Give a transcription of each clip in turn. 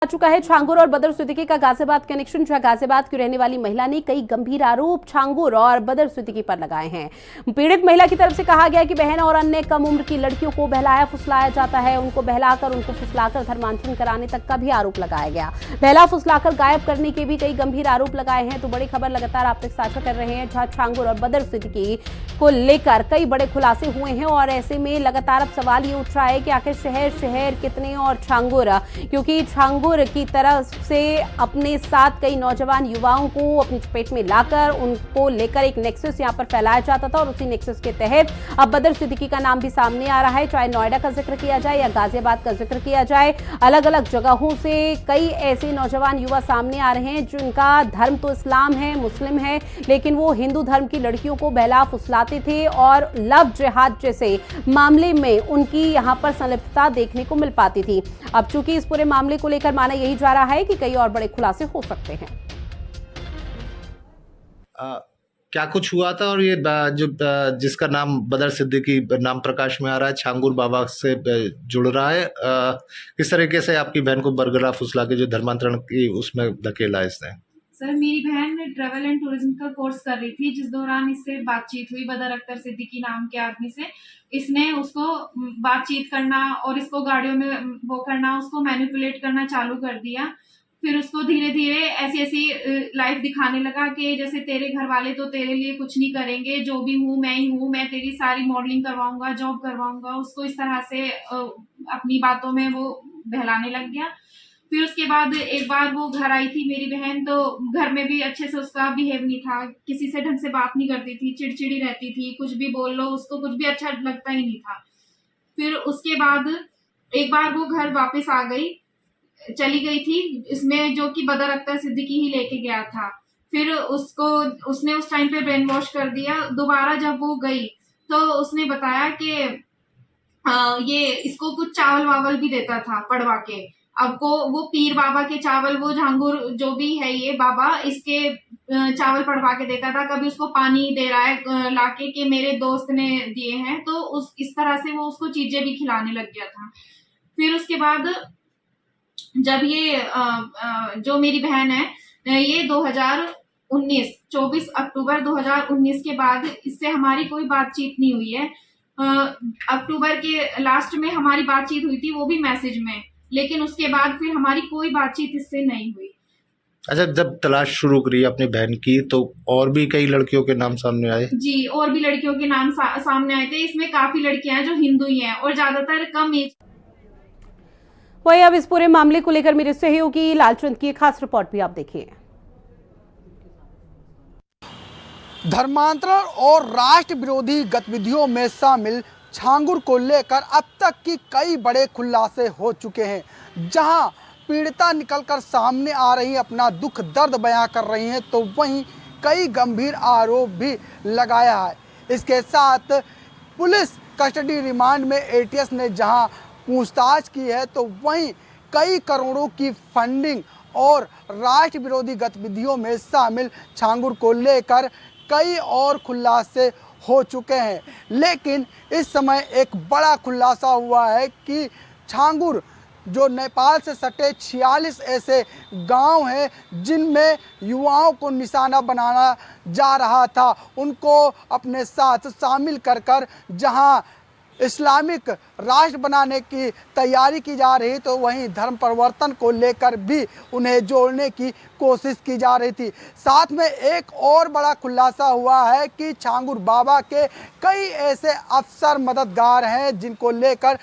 चुका है छांगुर और बदर सिद्दीकी का गाजियाबाद कनेक्शन, जहां गाजियाबाद की रहने वाली महिला ने कई गंभीर आरोप छांगुर और बदर सिद्दीकी पर लगाए हैं। पीड़ित महिला की तरफ से कहा गया कि बहन और अन्य कम उम्र की लड़कियों को बहलाया फुसलाया जाता है, उनको बहलाकर उनको फुसलाकर धर्मांतरण कराने तक का भी आरोप लगाया गया। बहला फुसलाकर गायब करने के भी कई गंभीर आरोप लगाए हैं। तो बड़ी खबर लगातार आप तक साझा कर रहे हैं, जहां छांगुर और बदर सिद्दीकी को लेकर कई बड़े खुलासे हुए हैं और ऐसे में लगातार अब सवाल ये उठ रहा है कि आखिर शहर कितने और छांगुर, क्योंकि छांगुर की तरफ से अपने साथ कई नौजवान युवाओं को अपनी चपेट में लाकर उनको लेकर एक नेक्सस यहां पर फैलाया जाता था और उसी नेक्सस के तहत अब बदर सिद्दीकी का नाम भी सामने आ रहा है। चाहे नोएडा का जिक्र किया जाए या गाजियाबाद का जिक्र किया जाए, अलग अलग जगहों से कई ऐसे नौजवान युवा सामने आ रहे हैं जिनका धर्म तो इस्लाम है, मुस्लिम है, लेकिन वो हिंदू धर्म की लड़कियों को बहला फुसलाते थे और लव जिहाद जैसे मामले में उनकी यहां पर संलिप्तता देखने को मिल पाती थी। अब चूंकि इस पूरे मामले को लेकर माना यही जा रहा है कि कई और बड़े खुलासे हो सकते हैं। क्या कुछ हुआ था और ये जो जिसका नाम बदर सिद्दीकी नाम प्रकाश में आ रहा है, छांगुर बाबा से जुड़ रहा है, किस तरीके से आपकी बहन को बरगला फुसला के जो धर्मांतरण की उसमें धकेला इसने? सर, मेरी बहन ट्रैवल एंड टूरिज्म का कोर्स कर रही थी, जिस दौरान इससे बातचीत हुई बदर अख्तर सिद्दीकी नाम के आदमी से। इसने उसको बातचीत करना और इसको गाड़ियों में वो करना, उसको मैनिपुलेट करना चालू कर दिया। फिर उसको धीरे धीरे ऐसी लाइफ दिखाने लगा कि जैसे तेरे घर वाले तो तेरे लिए कुछ नहीं करेंगे, जो भी हूँ मैं ही हूँ, मैं तेरी सारी मॉडलिंग करवाऊंगा, जॉब करवाऊंगा। उसको इस तरह से अपनी बातों में वो बहलाने लग गया। फिर उसके बाद एक बार वो घर आई थी मेरी बहन, तो घर में भी अच्छे से उसका बिहेव नहीं था, किसी से ढंग से बात नहीं करती थी, चिड़चिड़ी रहती थी, कुछ भी बोल लो उसको कुछ भी अच्छा लगता ही नहीं था। फिर उसके बाद एक बार वो घर वापस आ गई, चली गई थी, इसमें जो कि बदर अख्तर सिद्दीकी ही लेके गया था। फिर उसने उस टाइम पे ब्रेन वॉश कर दिया। दोबारा जब वो गई तो उसने बताया कि ये इसको कुछ चावल वावल भी देता था पड़वा के। अब को वो पीर बाबा के चावल, वो झांगुर जो भी है ये बाबा, इसके चावल पड़वा के देता था। कभी उसको पानी दे रहा है लाके कि मेरे दोस्त ने दिए हैं, तो इस तरह से वो उसको चीजें भी खिलाने लग गया था। फिर उसके बाद जब ये जो मेरी बहन है, ये 24 अक्टूबर 2019 के बाद इससे हमारी कोई बातचीत नहीं हुई है। अक्टूबर के लास्ट में हमारी बातचीत हुई थी, वो भी मैसेज में, लेकिन उसके बाद फिर हमारी कोई बातचीत इससे नहीं हुई। अच्छा, जब तलाश शुरू करी अपनी बहन की तो और भी कई लड़कियों के नाम सामने आए? जी, और भी लड़कियों के नाम सामने आए थे। इसमें काफी लड़कियां हैं जो हिंदू ही हैं और ज्यादातर कम एज। वही अब इस पूरे मामले को लेकर मेरे सहयोगी लालचंद की एक खास रिपोर्ट भी आप देखिए। धर्मांतरण और राष्ट्र विरोधी गतिविधियों में शामिल छांगुर को लेकर अब तक की कई बड़े खुलासे हो चुके हैं, जहां पीड़िता निकलकर सामने आ रही अपना दुख दर्द बयां कर रही हैं, तो वहीं कई गंभीर आरोप भी लगाया है। इसके साथ पुलिस कस्टडी रिमांड में एटीएस ने जहां पूछताछ की है, तो वहीं कई करोड़ों की फंडिंग और राष्ट्र विरोधी गतिविधियों में शामिल छांगुर को लेकर कई और खुलासे हो चुके हैं। लेकिन इस समय एक बड़ा खुलासा हुआ है कि छांगुर जो नेपाल से सटे 46 ऐसे गांव हैं जिनमें युवाओं को निशाना बनाना जा रहा था, उनको अपने साथ शामिल कर जहां इस्लामिक राष्ट्र बनाने की तैयारी की जा रही, तो वहीं धर्म परिवर्तन को लेकर भी उन्हें जोड़ने की कोशिश की जा रही थी। साथ में एक और बड़ा खुलासा हुआ है कि छांगुर बाबा के कई ऐसे अफसर मददगार हैं जिनको लेकर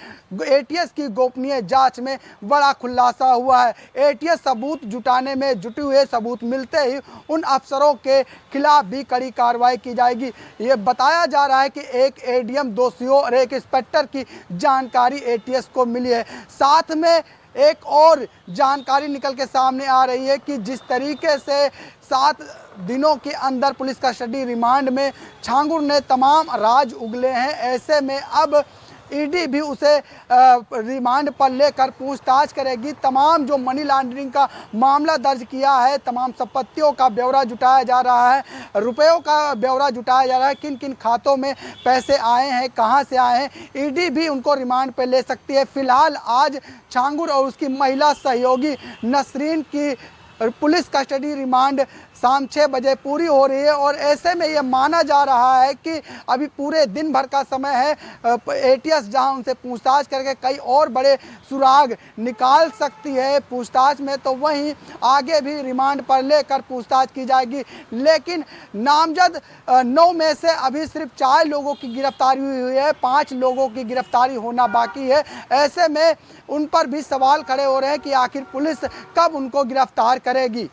एटीएस की गोपनीय जांच में बड़ा खुलासा हुआ है। एटीएस सबूत जुटाने में जुटे हुए, सबूत मिलते ही उन अफसरों के खिलाफ भी कड़ी कार्रवाई की जाएगी। ये बताया जा रहा है कि एक एडीएम, 2 सीओ और एक इंस्पेक्टर की जानकारी एटीएस को मिली है। साथ में एक और जानकारी निकल के सामने आ रही है कि जिस तरीके से 7 दिनों के अंदर पुलिस कस्टडी रिमांड में छांगुर ने तमाम राज उगले हैं, ऐसे में अब ईडी भी उसे रिमांड पर लेकर पूछताछ करेगी। तमाम जो मनी लॉन्ड्रिंग का मामला दर्ज किया है, तमाम संपत्तियों का ब्यौरा जुटाया जा रहा है, रुपयों का ब्यौरा जुटाया जा रहा है, किन किन खातों में पैसे आए हैं, कहां से आए हैं, ईडी भी उनको रिमांड पर ले सकती है। फिलहाल आज छांगुर और उसकी महिला सहयोगी नसरीन की पुलिस कस्टडी रिमांड शाम 6 बजे पूरी हो रही है और ऐसे में ये माना जा रहा है कि अभी पूरे दिन भर का समय है। एटीएस जहां उनसे पूछताछ करके कई और बड़े सुराग निकाल सकती है पूछताछ में, तो वहीं आगे भी रिमांड पर लेकर पूछताछ की जाएगी। लेकिन नामजद 9 में से अभी सिर्फ 4 लोगों की गिरफ्तारी हुई है, 5 लोगों की गिरफ्तारी होना बाकी है। ऐसे में उन पर भी सवाल खड़े हो रहे हैं कि आखिर पुलिस कब उनको गिरफ्तार करेगी।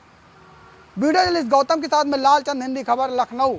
वीडियो जर्नलिस्ट गौतम के साथ में लालचंद, हिंदी खबर, लखनऊ।